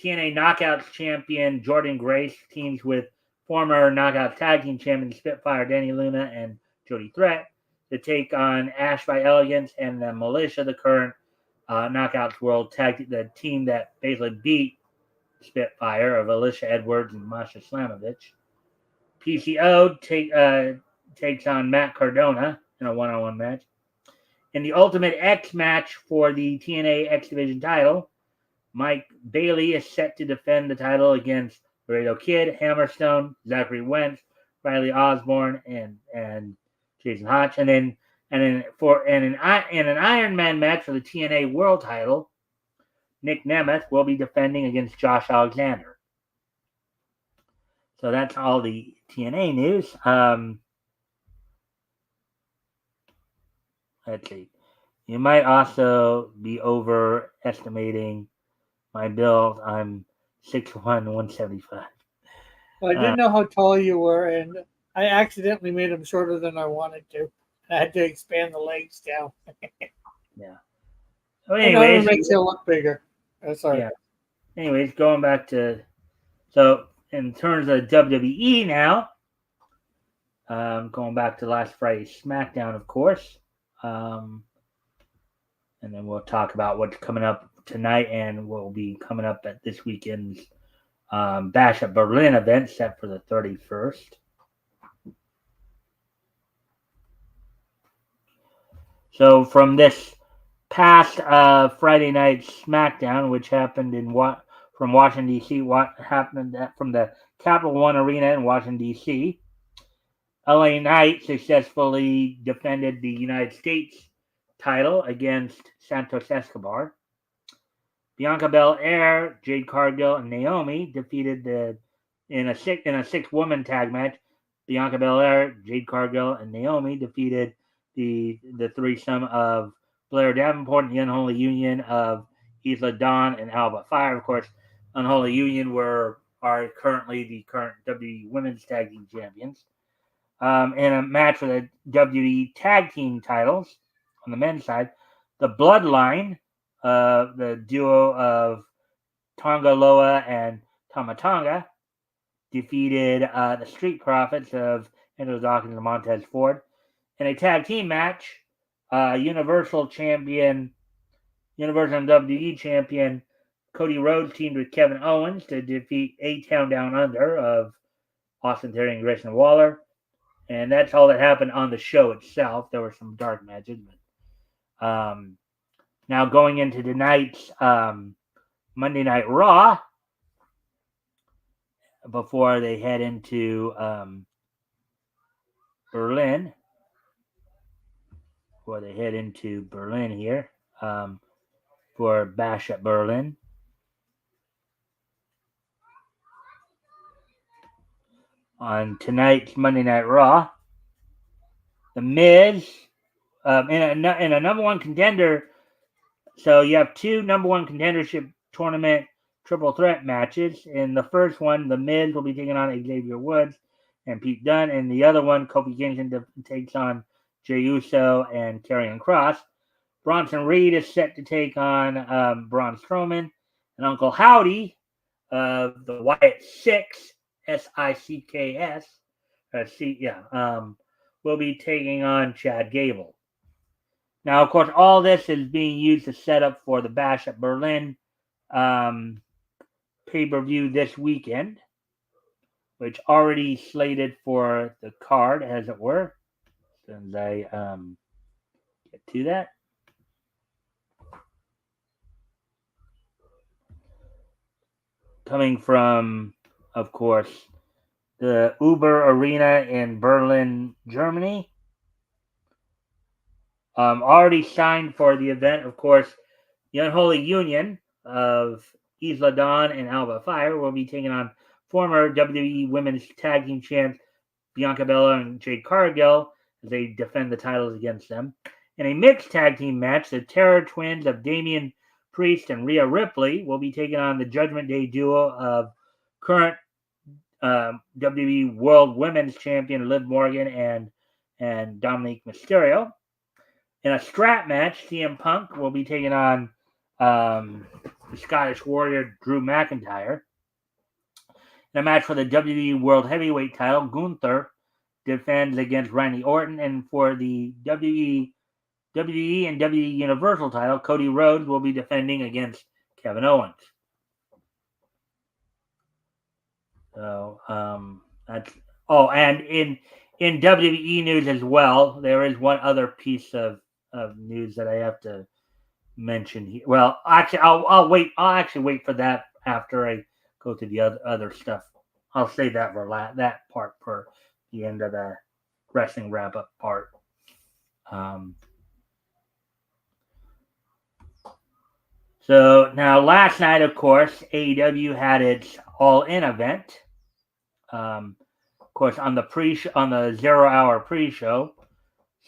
TNA Knockouts champion Jordan Grace teams with former Knockouts tag team champion Spitfire Danny Luna and Jody Threat to take on Ash by Elegance and the Militia, the current Knockouts World Tag, the team that basically beat Spitfire of Alicia Edwards and Masha Slamovich. PCO takes on Matt Cardona in a 1-on-1 match. In the Ultimate X match for the TNA X Division title, Mike Bailey is set to defend the title against Laredo Kid, Hammerstone, Zachary Wentz, Riley Osborne, and Jason Hotch. And then in an Iron Man match for the TNA World title, Nick Nemeth will be defending against Josh Alexander. So that's all the TNA news. Let's see. You might also be overestimating my build. I'm 6'1", 175. I didn't know how tall you were, and I accidentally made him shorter than I wanted to. I had to expand the legs down. Yeah. So I know it anyways, makes you look bigger. Sorry. yeah. Anyways, going back to in terms of WWE now, going back to last Friday's SmackDown, of course, and then we'll talk about what's coming up tonight and what will be coming up at this weekend's Bash at Berlin event set for the 31st. So from this past Friday night SmackDown, which happened from Washington D.C., what happened from the Capital One Arena in Washington D.C. LA Knight successfully defended the United States title against Santos Escobar. Bianca Belair, Jade Cargill, and Naomi defeated in a six-woman tag match. Bianca Belair, Jade Cargill, and Naomi defeated the threesome of Blair Davenport and the Unholy Union of Isla Dawn and Alba Fire. Of course, Unholy Union are currently the current WWE Women's Tag Team Champions. In a match for the WWE Tag Team titles on the men's side, the Bloodline, the duo of Tonga Loa and Tama Tonga, defeated the Street Profits of Angelo Dawkins and Montez Ford. In a tag team match, Universal WWE Champion Cody Rhodes teamed with Kevin Owens to defeat A-Town Down Under of Austin Theory and Grayson Waller. And that's all that happened on the show itself. There were some dark matches. But, now going into tonight's Monday Night Raw, before they head into Berlin. Before they head into Berlin here for Bash at Berlin. On tonight's Monday Night Raw, The Miz in a number one contender. So you have two number one contendership tournament triple threat matches. In the first one, The Miz will be taking on Xavier Woods and Pete Dunne. And the other one, Kofi Kingston takes on Jey Uso and Karrion Kross. Bronson Reed is set to take on Braun Strowman. And Uncle Howdy of the Wyatt Six, SICKS, will be taking on Chad Gable. Now, of course, all this is being used to set up for the Bash at Berlin pay-per-view this weekend, which already slated for the card, as it were. As I get to that. Coming from, of course, the Uber Arena in Berlin, Germany. Already signed for the event, of course, the Unholy Union of Isla Dawn and Alba Fire will be taking on former WWE Women's Tag Team Champs Bianca Belair and Jade Cargill as they defend the titles against them. In a mixed tag team match, the Terror Twins of Damian Priest and Rhea Ripley will be taking on the Judgment Day duo of current WWE World Women's Champion Liv Morgan and Dominique Mysterio. In a strap match, CM Punk will be taking on the Scottish Warrior Drew McIntyre. In a match for the WWE World Heavyweight title, Gunther defends against Randy Orton. And for the WWE and WWE Universal title, Cody Rhodes will be defending against Kevin Owens. So that's and in WWE news as well, there is one other piece of of news that I have to mention here. Well, actually, I'll wait. I'll actually wait for that after I go to the other stuff. I'll save that for that part for the end of the wrestling wrap up part. Um, so now, last night, of course, AEW had its All In event. Of course, on the 0 hour pre-show,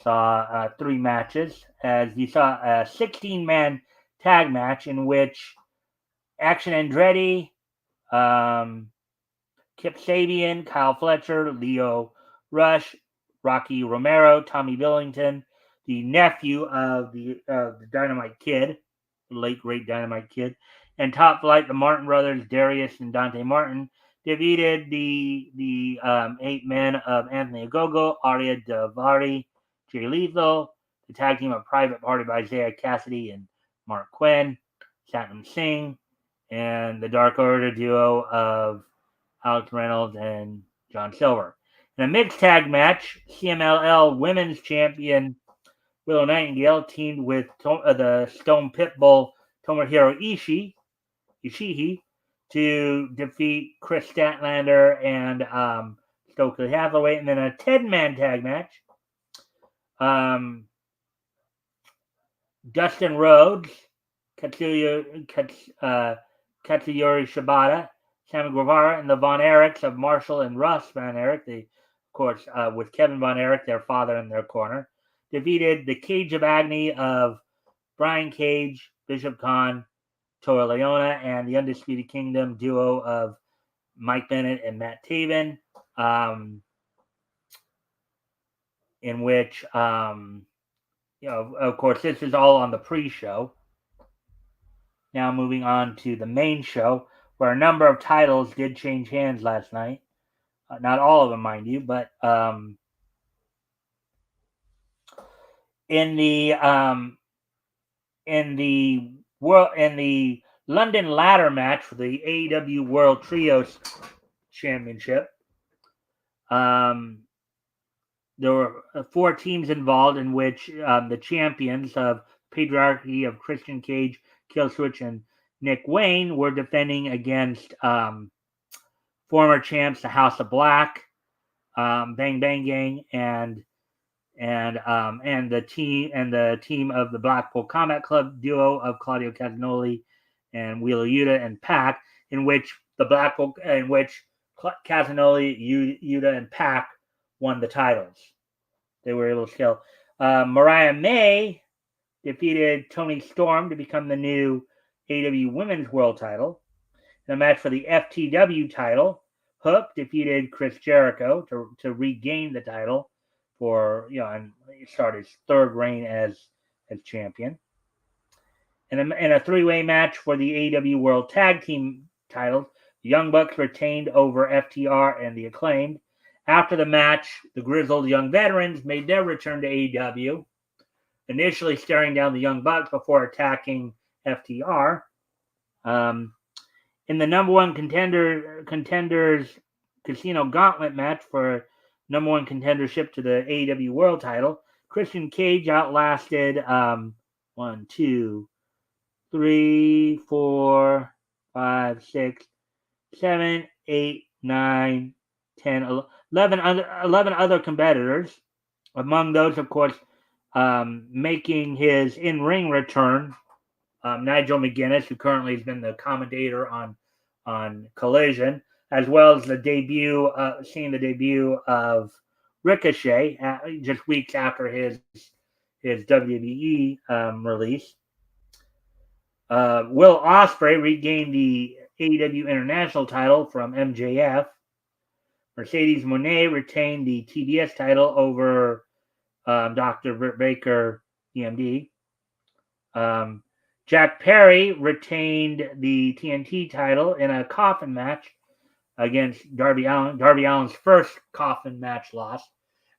saw 3 matches. As you saw, a 16-man tag match in which Action Andretti, um, Kip Sabian, Kyle Fletcher, Leo Rush, Rocky Romero, Tommy Billington, the nephew of the Dynamite Kid, the late great Dynamite Kid, and Top Flight, the Martin brothers, Darius and Dante Martin, defeated the 8 men of Anthony Ogogo, Arya Davari, Jay Lethal, the tag team of Private Party by Isaiah Cassidy and Mark Quinn, Satnam Singh, and the Dark Order duo of Alex Reynolds and John Silver. In a mixed tag match, CMLL Women's Champion Willow Nightingale teamed with the Stone Pitbull Tomohiro Ishii to defeat Chris Statlander and Stokely Hathaway. And then a 10-man tag match. Dustin Rhodes, Katsuyori Shibata, Sammy Guevara, and the Von Erichs of Marshall and Russ Von Erich, of course, with Kevin Von Erich, their father, in their corner, defeated the Cage of Agony of Brian Cage, Bishop Khan, Toa Leona, and the Undisputed Kingdom duo of Mike Bennett and Matt Taven, in which, of course, this is all on the pre-show. Now moving on to the main show, where a number of titles did change hands last night. Not all of them, mind you, but in the London ladder match for the AEW World Trios Championship, there were 4 teams involved, in which the champions of Patriarchy of Christian Cage, Killswitch, and Nick Wayne were defending against former champs, the House of Black, Bang Bang Gang, and the team of the Blackpool Combat Club duo of Claudio Castagnoli and Wheeler Yuta and Pac, in which Castagnoli, Yuta, and Pac won the titles. They were able to scale. Mariah May defeated Toni Storm to become the new AEW Women's World Title. In a match for the FTW title, Hook defeated Chris Jericho to regain the title and start his 3rd reign as champion. In a 3-way match for the AEW World Tag Team titles, the Young Bucks retained over FTR and the Acclaimed. After the match, the Grizzled Young Veterans made their return to AEW, initially staring down the Young Bucks before attacking FTR. In the number 1 contenders Casino Gauntlet match for number 1 contendership to the AEW World Title, Christian Cage outlasted 1, 2, 3, 4, 5, 6, 7, 8, 9, 10, 11 other competitors. Among those, of course, making his in-ring return, Nigel McGuinness, who currently has been the commentator on Collision, as well as seeing the debut of Ricochet just weeks after his WWE release. Will Ospreay regained the AEW International title from MJF. Mercedes Moné retained the TBS title over Dr. Britt Baker, EMD. Jack Perry retained the TNT title in a coffin match against Darby Allin. Darby Allin's first coffin match loss.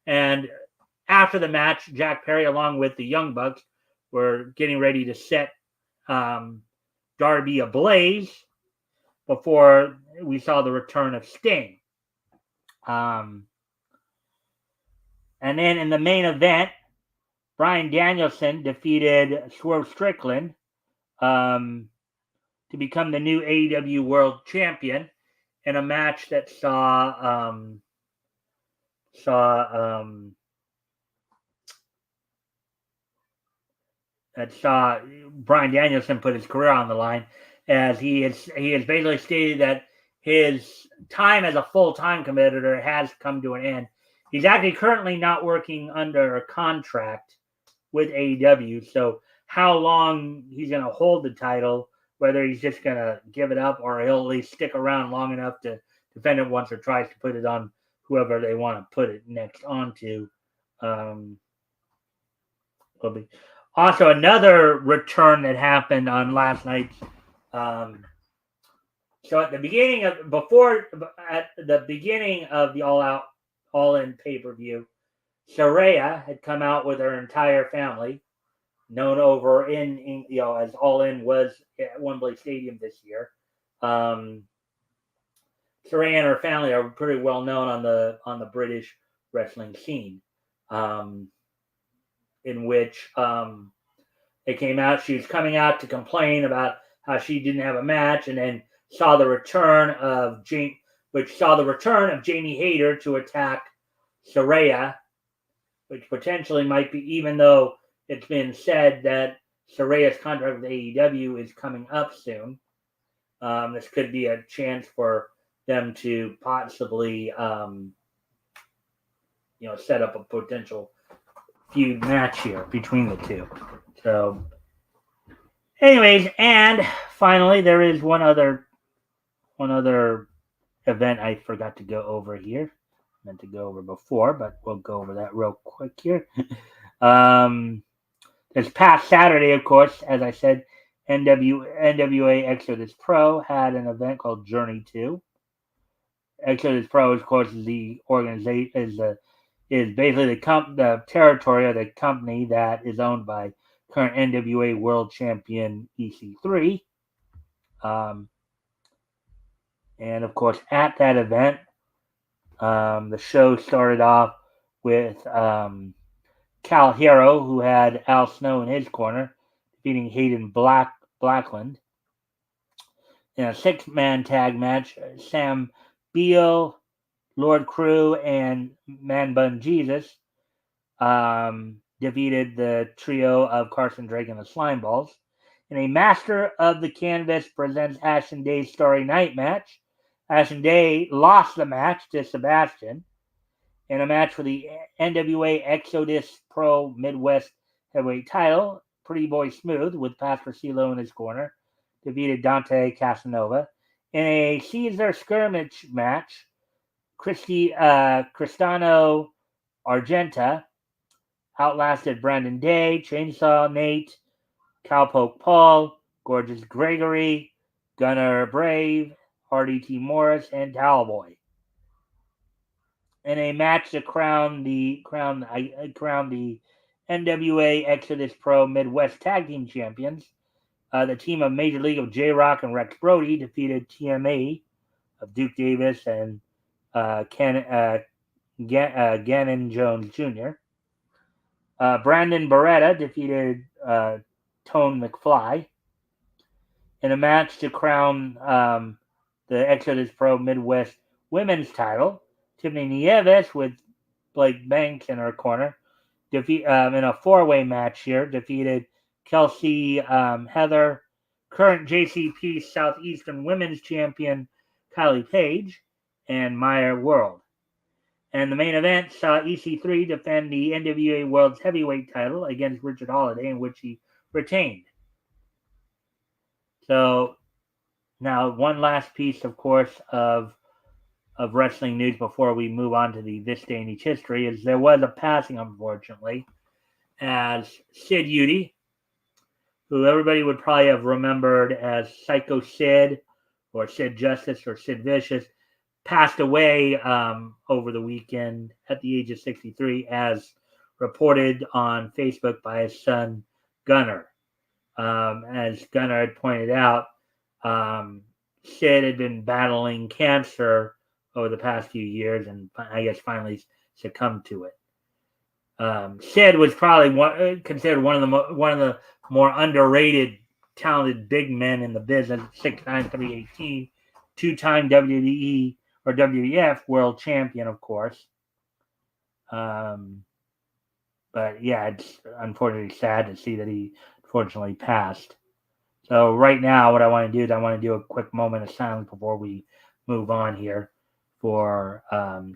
And after the match, Jack Perry, along with the Young Bucks, were getting ready to set Darby ablaze before we saw the return of Sting. And then in the main event, Bryan Danielson defeated Swerve Strickland to become the new AEW World Champion in a match that saw Bryan Danielson put his career on the line, as he has basically stated that his time as a full-time competitor has come to an end. He's actually currently not working under a contract with AEW, so how long he's going to hold the title, whether he's just going to give it up or he'll at least stick around long enough to defend it once or tries to put it on whoever they want to put it next onto. Will be. Also, another return that happened on last night's. So at the beginning of the All In pay-per-view, Saraya had come out with her entire family, known over in as All In was at Wembley Stadium this year. Saraya and her family are pretty well known on the British wrestling scene, in which it came out she was coming out to complain about how she didn't have a match, and then saw the return of Jamie Hayter to attack Saraya, which potentially might be, even though it's been said that Saraya's contract with AEW is coming up soon. This could be a chance for them to possibly, set up a potential feud match here between the two. So, anyways, and finally, there is one other event I forgot to go over here. I meant to go over before, but we'll go over that real quick here. This past Saturday, of course, as I said, NWA Exodus Pro had an event called Journey 2. Exodus Pro, of course, is the organization, is basically the territory of the company that is owned by current NWA World Champion EC3. And of course, at that event, the show started off with Cal Hero, who had Al Snow in his corner, defeating Hayden Blackland. In a 6-man tag match, Sam Beal, Lord Crew, and Man Bun Jesus defeated the trio of Carson Drake and the Slimeballs. In a Master of the Canvas presents Ashton Day's Starry Night match, Ashton Day lost the match to Sebastian. In a match for the NWA Exodus Pro Midwest Heavyweight title, Pretty Boy Smooth, with Pastor CeeLo in his corner, defeated Dante Casanova. In a Caesar skirmish match, Cristano Argenta outlasted Brandon Day, Chainsaw Nate, Cowpoke Paul, Gorgeous Gregory, Gunner Brave, Hardy T. Morris, and Talboy. In a match to crown the NWA Exodus Pro Midwest Tag Team Champions, the team of Major League of J-Rock and Rex Brody defeated TMA of Duke Davis and Gannon Jones Jr. Brandon Beretta defeated Tone McFly. In a match to crown the Exodus Pro Midwest Women's title, Tiffany Nieves with Blake Banks in her corner, in a 4-way match here, defeated Kelsey Heather, current JCP Southeastern Women's Champion Kylie Page, and Maya World. And the main event saw EC3 defend the NWA World's Heavyweight title against Richard Holiday, in which he retained. So, now one last piece, of course, of wrestling news before we move on to the This Day in Each History is there was a passing, unfortunately, as Sid Udy, who everybody would probably have remembered as Psycho Sid or Sid Justice or Sid Vicious, passed away over the weekend at the age of 63, as reported on Facebook by his son, Gunnar. As Gunnar had pointed out, Sid had been battling cancer over the past few years and I guess finally succumbed to it. Sid was probably considered one of the more underrated, talented big men in the business. 6'9", 318, two-time WWE or WEF world champion, of course. But yeah, it's unfortunately sad to see that he unfortunately passed. So right now, what I want to do is I want to do a quick moment of silence before we move on here for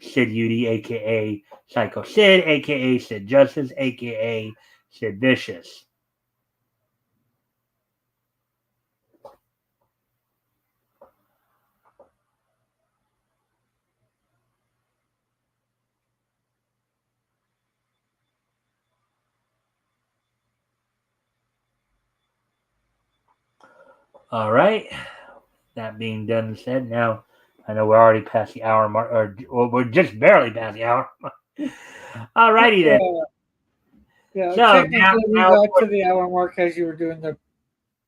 Sid Udy, aka Psycho Sid, aka Sid Justice, aka Sid Vicious. All right. That being done and said, now I know we're already past the hour mark, or we're just barely past the hour. All righty then. Yeah, So technically we now, got to the hour mark as you were doing the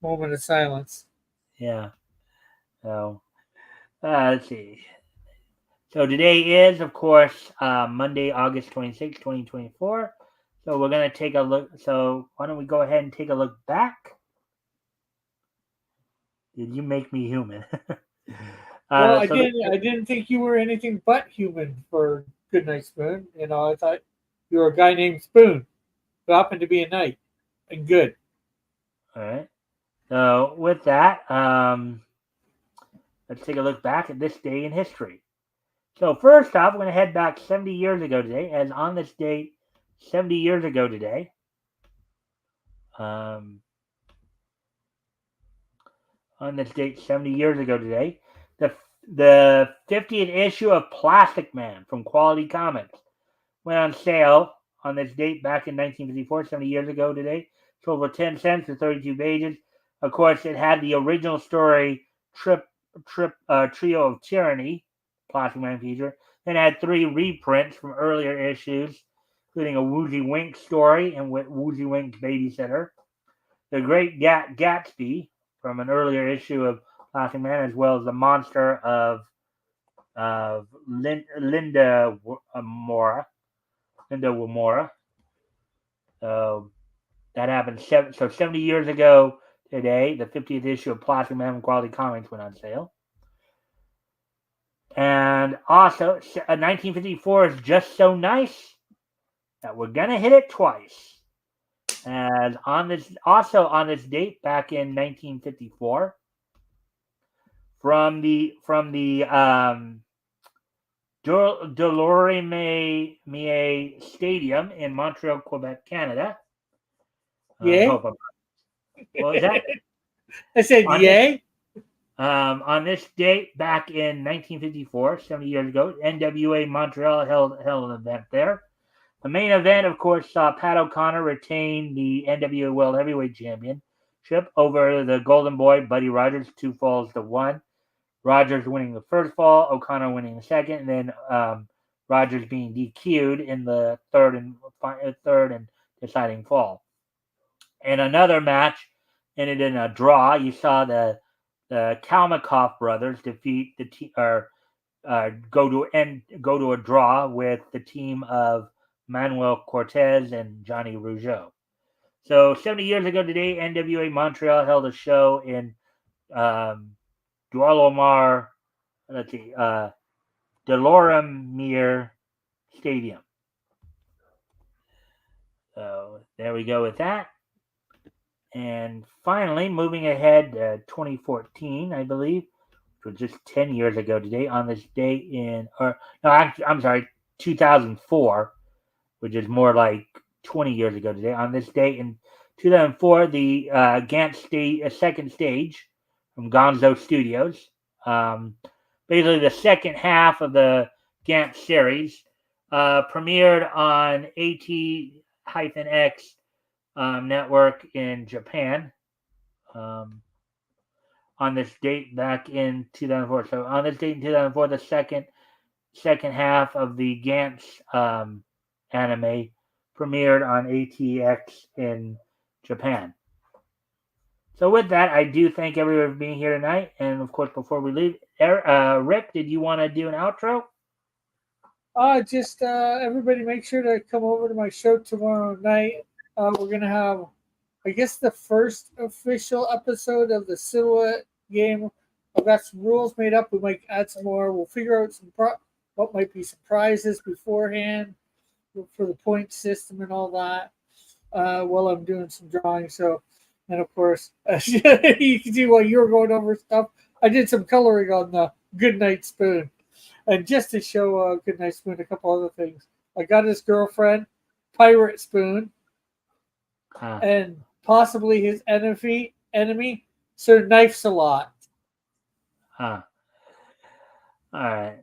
moment of silence. yeah. So let's see. So today is, of course, Monday, August 26, 2024. So we're going to take a look. So why don't we go ahead and take a look back? Did you make me human? Well, So I didn't think you were anything but human for Goodnight Spoon. You know, I thought you were a guy named Spoon who happened to be a knight and good. all right. So with that, let's take a look back at this day in history. So first off, we're going to head back 70 years ago today, as on this date, 70 years ago today, um, on this date 70 years ago today, the 50th issue of Plastic Man from Quality Comics went on sale on this date back in 1954, 70 years ago today. Sold for 10 cents for 32 pages. Of course, it had the original story, Trio of Tyranny, Plastic Man feature. Then it had 3 reprints from earlier issues, including a Woozy Wink story and Woozy Wink's babysitter, The Great Gatsby from an earlier issue of Plastic Man, as well as the monster of Linda Mora. So that happened 70 years ago today. The 50th issue of Plastic Man from Quality Comics went on sale. And also, 1954 is just so nice that we're gonna hit it twice. As on this date back in 1954, from the Delorme Stadium in Montreal, Quebec, Canada. Yay? What was that? I said yay. On this date, back in 1954, 70 years ago, NWA Montreal held an event there. The main event, of course, saw Pat O'Connor retain the NWA World Heavyweight Championship over the Golden Boy, Buddy Rogers, 2 falls to 1. Rogers winning the first fall, O'Connor winning the second, and then Rogers being DQ'd in the third and deciding fall. And another match ended in a draw. You saw the Kalmakoff brothers defeat the go to a draw with the team of Manuel Cortez and Johnny Rougeau. So 70 years ago today, NWA Montreal held a show in Doualomar, Delorme Stadium. So there we go with that. And finally, moving ahead to 2014, I believe, which was just 10 years ago today, on this day I'm sorry, 2004, which is more like 20 years ago today. On this day in 2004, the Gantz second stage from Gonzo Studios, basically the second half of the Gantz series, premiered on AT-X network in Japan on this date back in 2004. So on this date in 2004, the second half of the Gantz anime premiered on AT-X in Japan. So with that, I do thank everyone for being here tonight. And of course, before we leave, Rick, did you want to do an outro? Just everybody make sure to come over to my show tomorrow night. We're gonna have, I guess, the first official episode of the Silhouette game. I've got some rules made up. We might add some more. We'll figure out what might be surprises beforehand for the point system and all that. While I'm doing some drawing, so and of course, you can see while you were going over stuff, I did some coloring on the Goodnight Spoon. And just to show Goodnight Spoon a couple other things, I got his girlfriend, Pirate Spoon, and possibly his enemy, Sir Knifes a Lot. All right.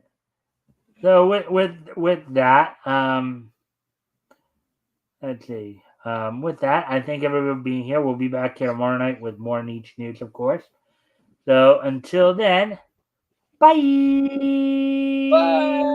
So with that, let's see. With that, I thank everyone for being here. We'll be back here tomorrow night with more niche news, of course. So until then, bye. Bye.